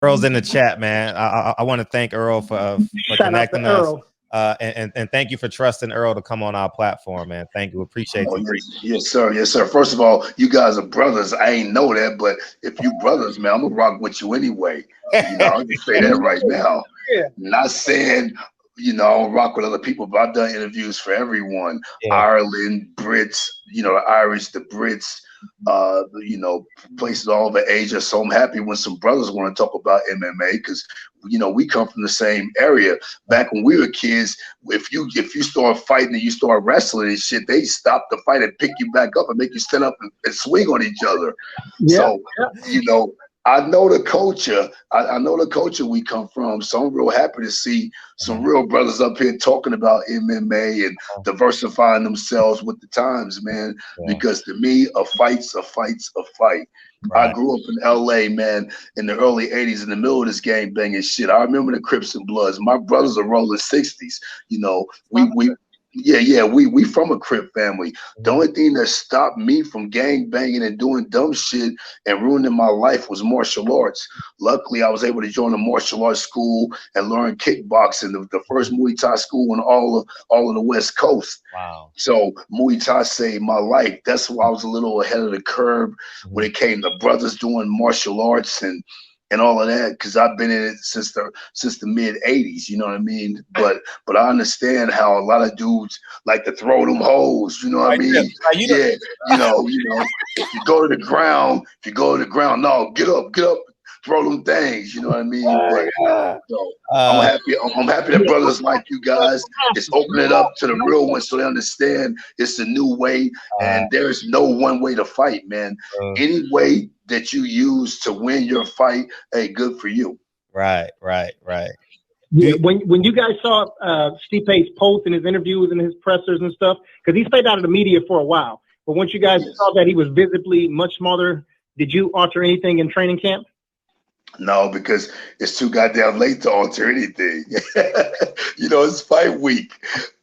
Earl's in the chat, man. I want to thank Earl for connecting us. And thank you for trusting Earl to come on our platform, man. Thank you. Appreciate you. Yes, sir. Yes, sir. First of all, you guys are brothers. I ain't know that, but if you brothers, man, I'm gonna rock with you anyway. You know, I'll just say that right now. Not saying, you know, I don't rock with other people, but I've done interviews for everyone. Ireland, Brits, you know, the Irish, the Brits, you know, places all over Asia. So I'm happy when some brothers want to talk about MMA because, you know, we come from the same area. Back when we were kids, if you start fighting and you start wrestling and shit, they stop the fight and pick you back up and make you stand up and swing on each other. So, you know, I know the culture. I know the culture we come from. So I'm real happy to see some real brothers up here talking about MMA and diversifying themselves with the times, man. Because to me, a fight's a fight's a fight. I grew up in LA, man, in the early 80s in the middle of this game banging shit. I remember the Crips and Bloods. My brothers are rolling 60s. You know, we from a Crip family. The only thing that stopped me from gang banging and doing dumb shit and ruining my life was martial arts. Luckily, I was able to join a martial arts school and learn kickboxing, the first Muay Thai school in all of the West Coast. Wow. So Muay Thai saved my life. That's why I was a little ahead of the curve when it came to brothers doing martial arts and all of that, because I've been in it since the mid 80s, you know what I mean? But I understand how a lot of dudes like to throw them hoes, you know what I mean? You know, if you go to the ground, no, get up, throw them things, you know what I mean? So I'm happy that brothers like you guys is opening it up to the real ones so they understand it's a new way and there's no one way to fight, man. Any way that you use to win your fight, hey, good for you. Right. Yeah, when you guys saw Stipe's posts and his interviews and his pressers and stuff, because he stayed out of the media for a while, but once you guys saw that he was visibly much smaller, did you alter anything in training camp? No, because it's too goddamn late to alter anything. You know, it's fight week.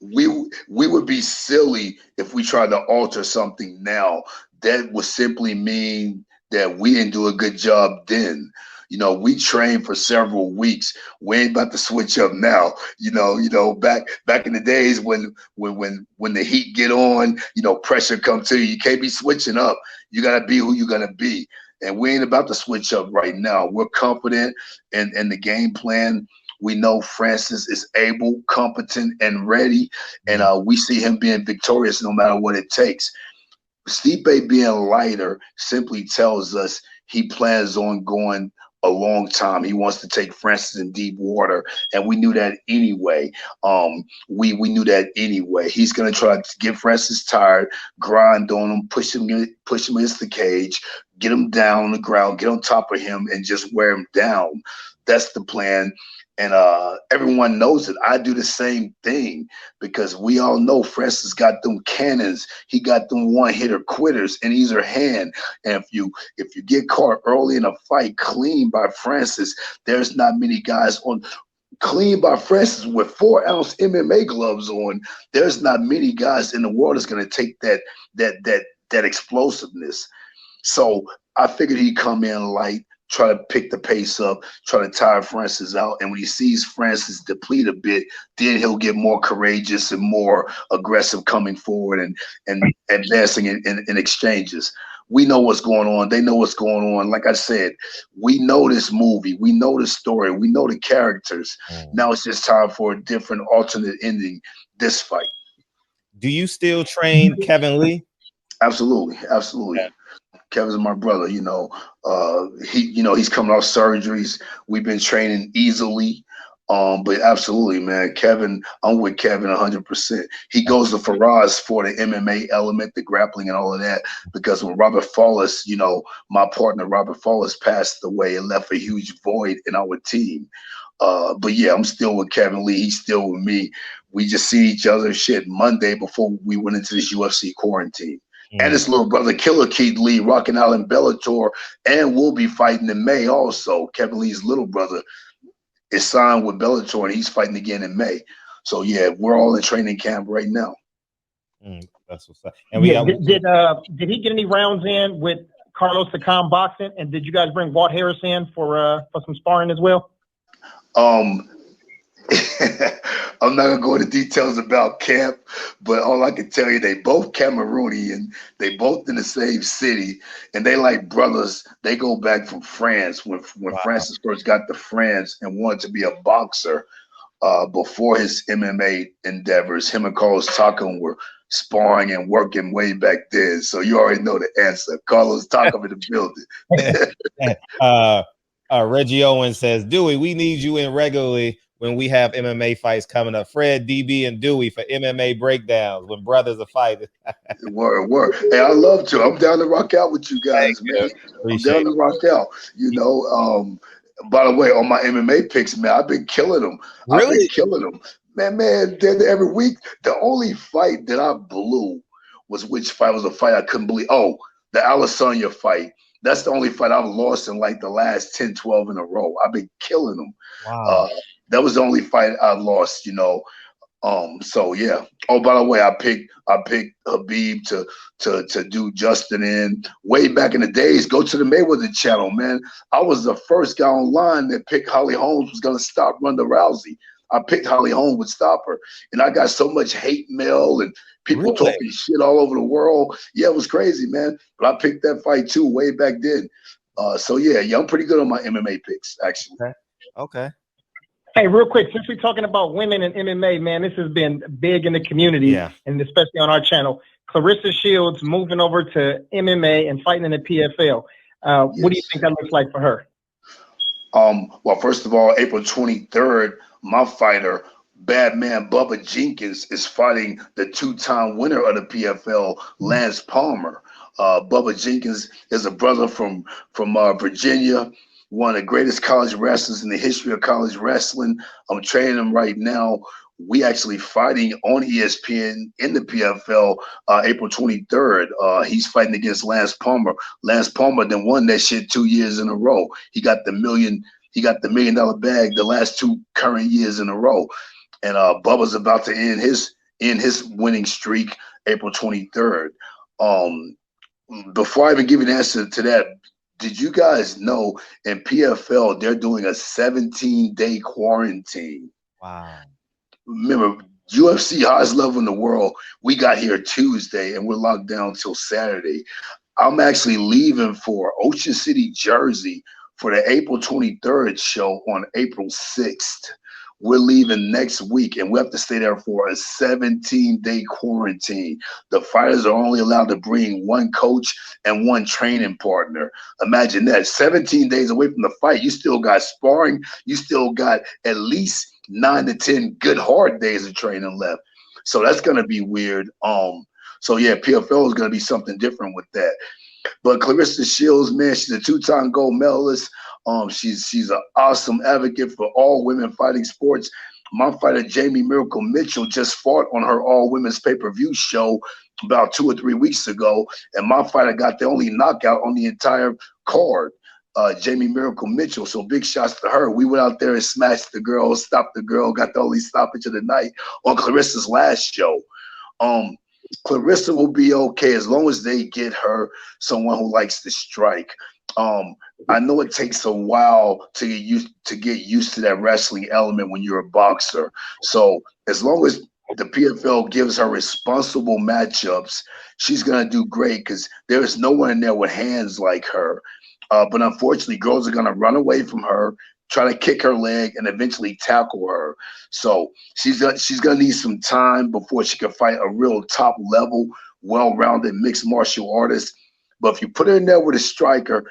We would be silly if we tried to alter something now. That would simply mean that we didn't do a good job then. You know, we trained for several weeks. We ain't about to switch up now. You know, back in the days when the heat get on, you know, pressure come to you. You can't be switching up. You gotta be who you gonna be. And we ain't about to switch up right now. We're confident in the game plan. We know Francis is able, competent, and ready. And we see him being victorious no matter what it takes. Stipe being lighter simply tells us he plans on going a long time. He wants to take Francis in deep water, and we knew that anyway. We knew that anyway. He's gonna try to get Francis tired, grind on him, push him against the cage, get him down on the ground, get on top of him, and just wear him down. That's the plan. And everyone knows it. I do the same thing because we all know Francis got them cannons. He got them one-hitter quitters in either hand. And if you get caught early in a fight clean by Francis, there's not many guys on clean by Francis with 4-ounce MMA gloves on. There's not many guys in the world that's going to take that explosiveness. So I figured he'd come in light, try to pick the pace up, try to tire Francis out. And when he sees Francis deplete a bit, then he'll get more courageous and more aggressive coming forward and advancing in exchanges. We know what's going on. They know what's going on. Like I said, we know this movie. We know the story. We know the characters. Now it's just time for a different alternate ending this fight. Do you still train Kevin Lee? Absolutely. Yeah. Kevin's my brother, you know. He's coming off surgeries. We've been training easily. But absolutely, man, Kevin, I'm with Kevin 100%. He goes to Faraz for the MMA element, the grappling and all of that, because when Robert Follis, you know, my partner, Robert Follis, passed away and left a huge void in our team. But yeah, I'm still with Kevin Lee. He's still with me. We just see each other Monday before we went into this UFC quarantine. And his little brother, Killer Keith Lee, rocking out in Bellator, and will be fighting in May also. Kevin Lee's little brother is signed with Belcher, and he's fighting again in May. So yeah, we're all in training camp right now. That's what's up. And did he get any rounds in with Carlos Takam boxing, and did you guys bring Walt Harris in for some sparring as well? I'm not gonna go into details about camp, but all I can tell you, they both Cameroonian, they both in the same city, and they like brothers. They go back from France when Francis first got to France and wanted to be a boxer. Before his MMA endeavors, him and Carlos Takam were sparring and working way back then. So you already know the answer. Carlos Takam in the building. Reggie Owens says, Dewey, we need you in regularly when we have MMA fights coming up. Fred, DB, and Dewey for MMA breakdowns when brothers are fighting. Word. Hey, I love to. I'm down to rock out with you guys, man. I'm down to rock out. You know, by the way, on my MMA picks, man, I've been killing them. Really? I've been killing them. Man, every week. The only fight that I blew was which fight was a fight I couldn't believe. Oh, the Alessandra fight. That's the only fight I've lost in like the last 10, 12 in a row. I've been killing them. Wow. That was the only fight I lost, you know. So yeah. Oh, by the way, I picked Habib to do Justin in way back in the days. Go to the Mayweather channel, man. I was the first guy online that picked Holly Holmes was gonna stop Ronda Rousey. I picked Holly Holmes would stop her, and I got so much hate mail and people talking shit all over the world. Yeah, it was crazy, man. But I picked that fight too way back then. So yeah, I'm pretty good on my MMA picks actually. Okay. Hey, real quick, since we're talking about women in MMA, man, this has been big in the community, and especially on our channel. Claressa Shields moving over to MMA and fighting in the PFL. What do you think that looks like for her? Well, first of all, April 23rd, my fighter, Bad Man Bubba Jenkins, is fighting the two-time winner of the PFL, Lance Palmer. Bubba Jenkins is a brother from Virginia, one of the greatest college wrestlers in the history of college wrestling. I'm training him right now. We actually fighting on ESPN in the PFL April 23rd. He's fighting against Lance Palmer. Lance Palmer then won that shit 2 years in a row. He got the $1 million bag the last 2 current years in a row. And Bubba's about to end his winning streak April 23rd. Before I even give you an answer to that, did you guys know in PFL they're doing a 17-day quarantine? Wow. Remember, UFC highest level in the world, we got here Tuesday and we're locked down until Saturday. I'm actually leaving for Ocean City, Jersey for the April 23rd show on April 6th. We're leaving next week and we have to stay there for a 17-day quarantine. The fighters are only allowed to bring 1 coach and 1 training partner. Imagine that, 17 days away from the fight. You still got sparring. You still got at least 9 to 10 good hard days of training left. So that's going to be weird. So yeah, PFL is going to be something different with that. But Claressa Shields, man, she's a 2-time gold medalist. She's an awesome advocate for all women fighting sports. My fighter, Jamie Miracle Mitchell, just fought on her all-women's pay-per-view show about 2 or 3 weeks ago, and my fighter got the only knockout on the entire card, Jamie Miracle Mitchell. So big shots to her. We went out there and smashed the girl, stopped the girl, got the only stoppage of the night on Claressa's last show. Claressa will be okay as long as they get her someone who likes to strike. I know it takes a while to get used to that wrestling element when you're a boxer. So as long as the PFL gives her responsible matchups, she's gonna do great because there is no one in there with hands like her. But unfortunately, girls are gonna run away from her, try to kick her leg, and eventually tackle her. So she's gonna need some time before she can fight a real top level, well-rounded mixed martial artist. But if you put her in there with a striker,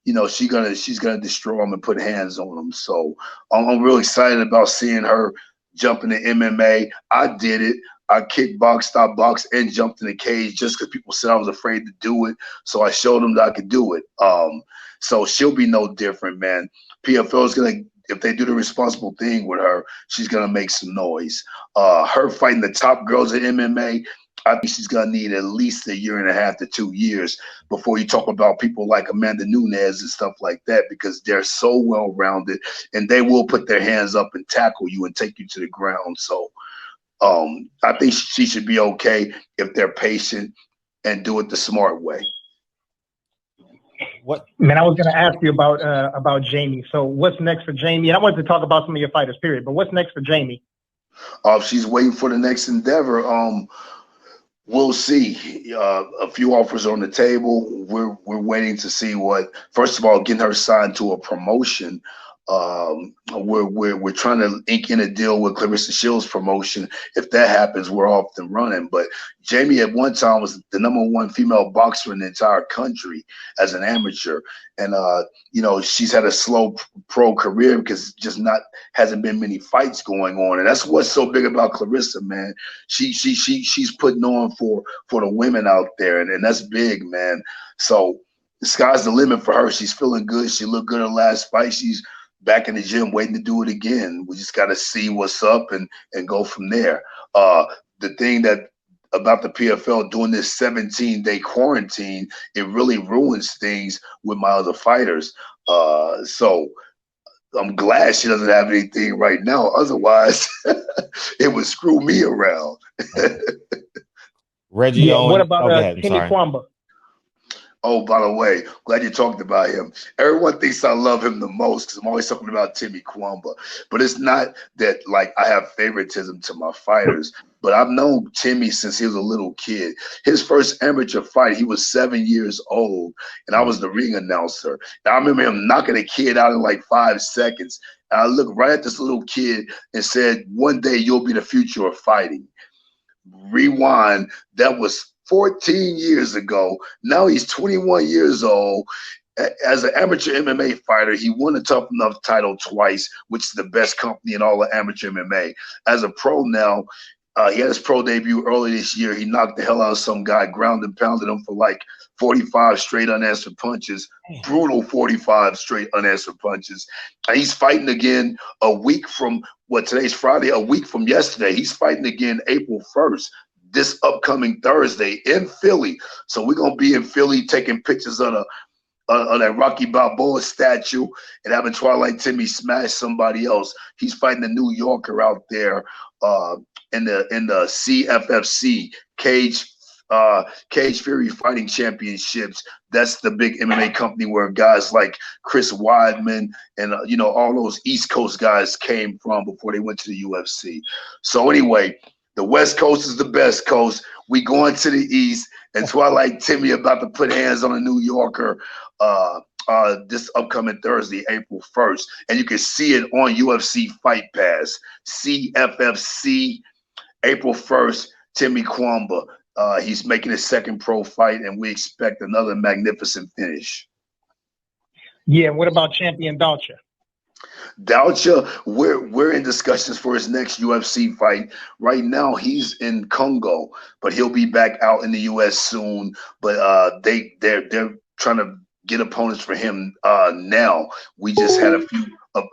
you know she's gonna destroy them and put hands on them. So I'm really excited about seeing her jump into MMA. I did it. I kickboxed, stopped box, and jumped in the cage just because people said I was afraid to do it. So I showed them that I could do it. So she'll be no different, man. PFL is gonna, if they do the responsible thing with her, she's gonna make some noise. Her fighting the top girls in MMA, I think she's gonna need at least 1.5 years to 2 years before you talk about people like Amanda Nunes and stuff like that, because they're so well rounded and they will put their hands up and tackle you and take you to the ground. So I think she should be okay if they're patient and do it the smart way. What? Man, I was going to ask you about Jamie. So what's next for Jamie? And I wanted to talk about some of your fighters, period. But what's next for Jamie? She's waiting for the next endeavor. We'll see. A few offers on the table. We're waiting to see what. First of all, getting her signed to a promotion. We're trying to ink in a deal with Claressa Shields promotion. If that happens, we're off and running. But Jamie at one time was the #1 female boxer in the entire country as an amateur, and she's had a slow pro career because just hasn't been many fights going on, and that's what's so big about Claressa, man. She's putting on for the women out there, and that's big, man. So the sky's the limit for her. She's feeling good. She looked good her last fight. She's back in the gym waiting to do it again. We just got to see what's up and go from there. The thing that about the PFL doing this 17-day quarantine, it really ruins things with my other fighters. So I'm glad she doesn't have anything right now. Otherwise, it would screw me around. Reggie Owen. What about Kenny Kwamba? Oh, by the way, glad you talked about him. Everyone thinks I love him the most because I'm always talking about Timmy Kwamba. But it's not that like I have favoritism to my fighters. But I've known Timmy since he was a little kid. His first amateur fight, he was 7 years old, and I was the ring announcer. And I remember him knocking a kid out in like 5 seconds. And I looked right at this little kid and said, "One day you'll be the future of fighting." Rewind, that was 14 years ago. Now he's 21 years old. As an amateur MMA fighter, he won the Tough Enough title twice, which is the best company in all of amateur MMA. As a pro now, he had his pro debut early this year. He knocked the hell out of some guy, ground and pounded him for like 45 straight unanswered punches, brutal 45 straight unanswered punches. And he's fighting again a week from, today's Friday, a week from yesterday. He's fighting again April 1st. This upcoming Thursday in Philly. So we're going to be in Philly taking pictures of that Rocky Balboa statue and having Twilight Timmy smash somebody else. He's fighting a New Yorker out there in the CFFC Cage Fury Fighting Championships. That's the big MMA company where guys like Chris Weidman and all those East Coast guys came from before they went to the UFC. So anyway, the West Coast is the best coast. We going to the East, and Twilight Timmy about to put hands on a New Yorker this upcoming Thursday, April 1st. And you can see it on UFC Fight Pass. CFFC, April 1st, Timmy Kwamba. He's making his second pro fight, and we expect another magnificent finish. Yeah, what about champion Belcher? Belcher, we're in discussions for his next UFC fight. Right now, he's in Congo, but he'll be back out in the US soon. But they're trying to get opponents for him now. We just had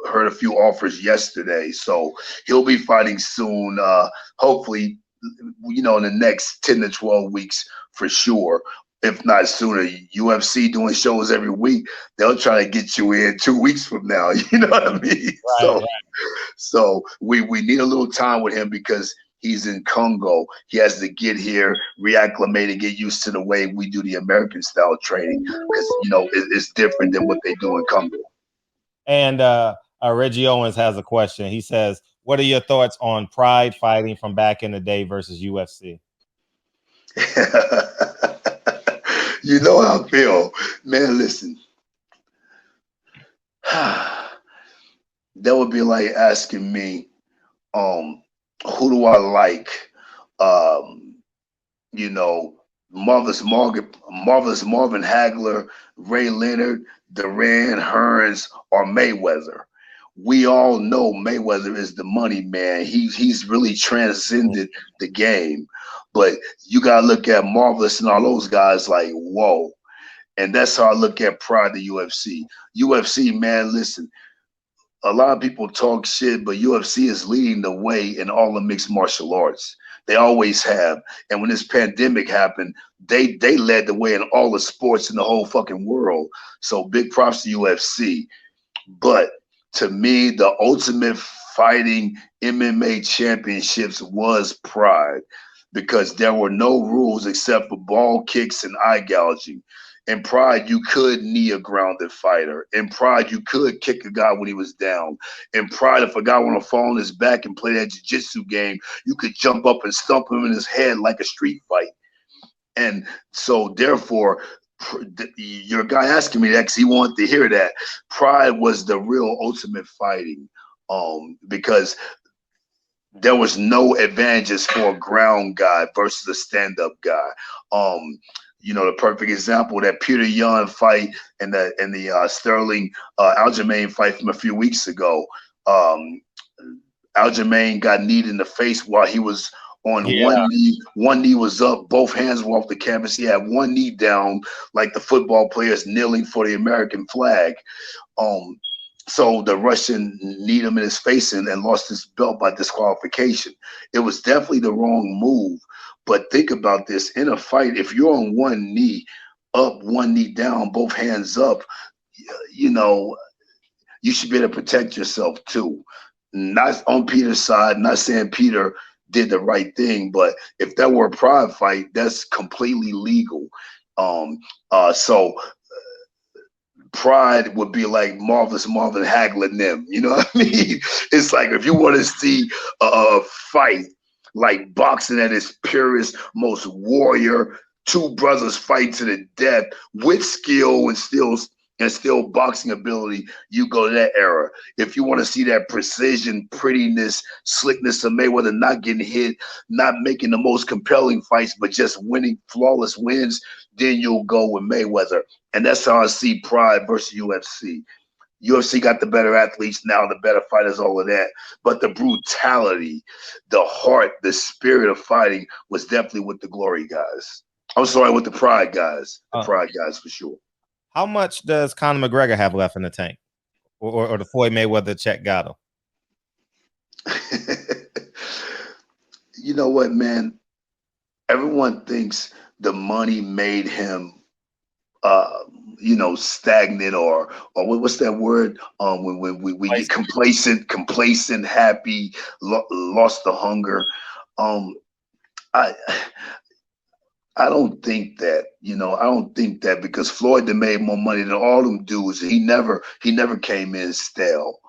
heard a few offers yesterday, so he'll be fighting soon. Hopefully, in the next 10 to 12 weeks for sure. If not sooner. UFC doing shows every week, they'll try to get you in 2 weeks from now. You know what I mean? Right, so we need a little time with him because he's in Congo. He has to get here, reacclimate, and get used to the way we do the American style training because it's different than what they do in Congo. And Reggie Owens has a question. He says, "What are your thoughts on Pride fighting from back in the day versus UFC?" You know how I feel, man. Listen, that would be like asking me, who do I like? Marvelous Marvin Hagler, Ray Leonard, Duran, Hearns, or Mayweather. We all know Mayweather is the money man. He's really transcended the game. But you gotta look at Marvelous and all those guys like, whoa. And that's how I look at Pride the UFC. UFC, man, listen, a lot of people talk shit, but UFC is leading the way in all the mixed martial arts. They always have. And when this pandemic happened, they led the way in all the sports in the whole fucking world. So big props to UFC. But to me, the ultimate fighting MMA championships was Pride because there were no rules except for ball kicks and eye gouging. In Pride, you could knee a grounded fighter. In Pride, you could kick a guy when he was down. In Pride, if a guy want to fall on his back and play that jiu-jitsu game, you could jump up and stump him in his head like a street fight. And so, therefore, your guy asking me that because he wanted to hear that. Pride was the real ultimate fighting, because there was no advantages for a ground guy versus a stand-up guy. The perfect example, that Peter Yan fight and the Sterling Aljamain fight from a few weeks ago. Aljamain got kneed in the face while he was on one knee. One knee was up, both hands were off the canvas. He had one knee down, like the football players kneeling for the American flag. So the Russian kneed him in his face and lost his belt by disqualification. It was definitely the wrong move. But think about this. In a fight, if you're on one knee up, one knee down, both hands up, you should be able to protect yourself too. Not on Peter's side, not saying Peter did the right thing, but if that were a Pride fight, that's completely legal. So Pride would be like Marvelous Marvin Hagler and them. You know what I mean? It's like if you want to see a fight like boxing at its purest, most warrior, two brothers fight to the death with skill and still boxing ability, you go to that era. If you want to see that precision, prettiness, slickness of Mayweather, not getting hit, not making the most compelling fights, but just winning flawless wins, then you'll go with Mayweather. And that's how I see Pride versus UFC. UFC got the better athletes now, the better fighters, all of that. But the brutality, the heart, the spirit of fighting was definitely with the Glory guys. I'm sorry, with the Pride guys. The Pride guys for sure. How much does Conor McGregor have left in the tank, or the Floyd Mayweather check got him? You know what, man? Everyone thinks the money made him, stagnant or what's that word? When we get complacent, happy, lost the hunger. I don't think that, I don't think that, because Floyd done made more money than all them dudes. He never came in stale.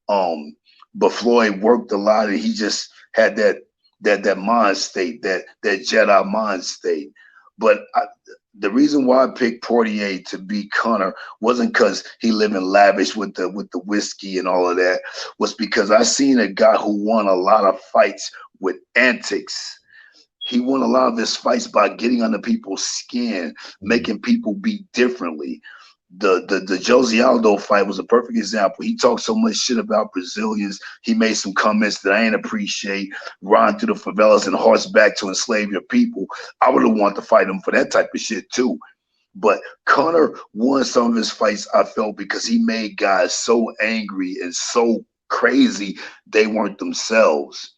But Floyd worked a lot, and he just had that mind state, that Jedi mind state. But the reason why I picked Poirier to beat Conor wasn't because he lived in lavish with the whiskey and all of that. Was because I seen a guy who won a lot of fights with antics. He won a lot of his fights by getting under people's skin, making people beat differently. The Jose Aldo fight was a perfect example. He talked so much shit about Brazilians. He made some comments that I ain't appreciate. Riding through the favelas and horseback to enslave your people. I would have wanted to fight him for that type of shit too. But Conor won some of his fights, I felt, because he made guys so angry and so crazy they weren't themselves.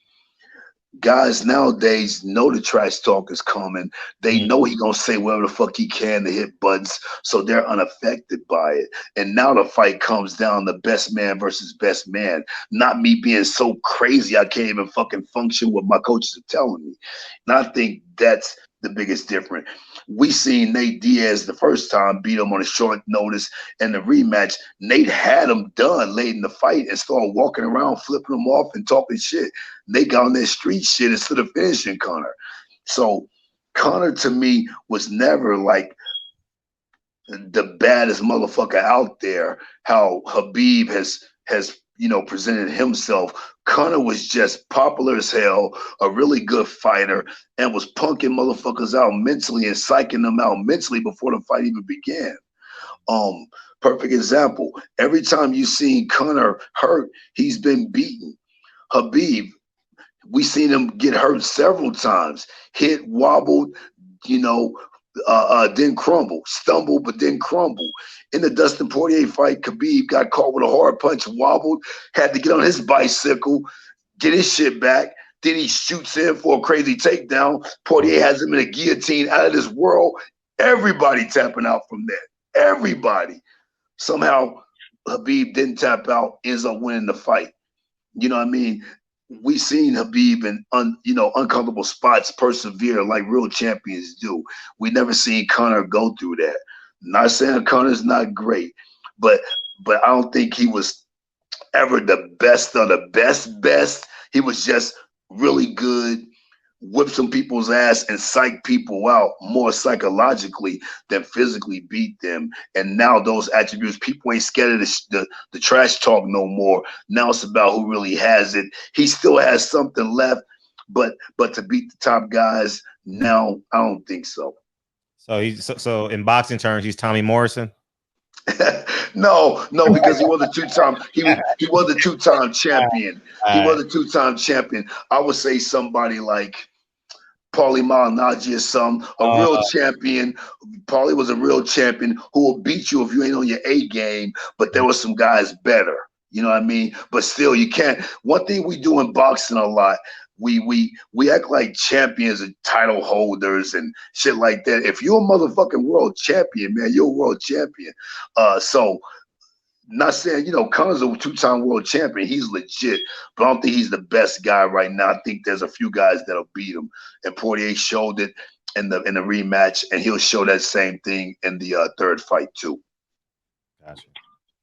Guys nowadays know the trash talk is coming. They know he gonna say whatever the fuck he can to hit buttons, so they're unaffected by it. And now the fight comes down to best man versus best man, not me being so crazy I can't even fucking function what my coaches are telling me. And I think that's the biggest difference. We seen Nate Diaz the first time beat him on a short notice, and the rematch, Nate had him done late in the fight and started walking around, flipping him off and talking shit. They got on that street shit instead of finishing Conor. So Conor to me was never like the baddest motherfucker out there, how Khabib has presented himself. Conor was just popular as hell, a really good fighter, and was punking motherfuckers out mentally and psyching them out mentally before the fight even began. Perfect example. Every time you seen Conor hurt, he's been beaten. Khabib, we seen him get hurt several times, hit, wobbled, then crumble, stumble, but then crumble. In the Dustin Poirier fight, Khabib got caught with a hard punch, wobbled, had to get on his bicycle, get his shit back. Then he shoots in for a crazy takedown. Poirier has him in a guillotine out of this world. Everybody tapping out from that. Everybody. Somehow Khabib didn't tap out, ends up winning the fight. You know what I mean? We seen Khabib in uncomfortable spots persevere like real champions do. We never seen Conor go through that. Not saying Conor's not great, but I don't think he was ever the best of the best. He was just really good, whip some people's ass and psych people out more psychologically than physically beat them. And now those attributes, people ain't scared of the trash talk no more. Now it's about who really has it. He still has something left, but to beat the top guys now, I don't think so. So in boxing terms, he's Tommy Morrison. No, because he was a two-time. He was a two-time champion. He was a two-time champion. I would say somebody like Paulie Malignaggi or some real champion. Paulie was a real champion who will beat you if you ain't on your A game. But there were some guys better. You know what I mean? But still, you can't. One thing we do in boxing a lot. We act like champions and title holders and shit like that. If you're a motherfucking world champion, man, you're a world champion. So not saying, Conor's a two-time world champion. He's legit, but I don't think he's the best guy right now. I think there's a few guys that'll beat him. And Poirier showed it in the rematch, and he'll show that same thing in the third fight too.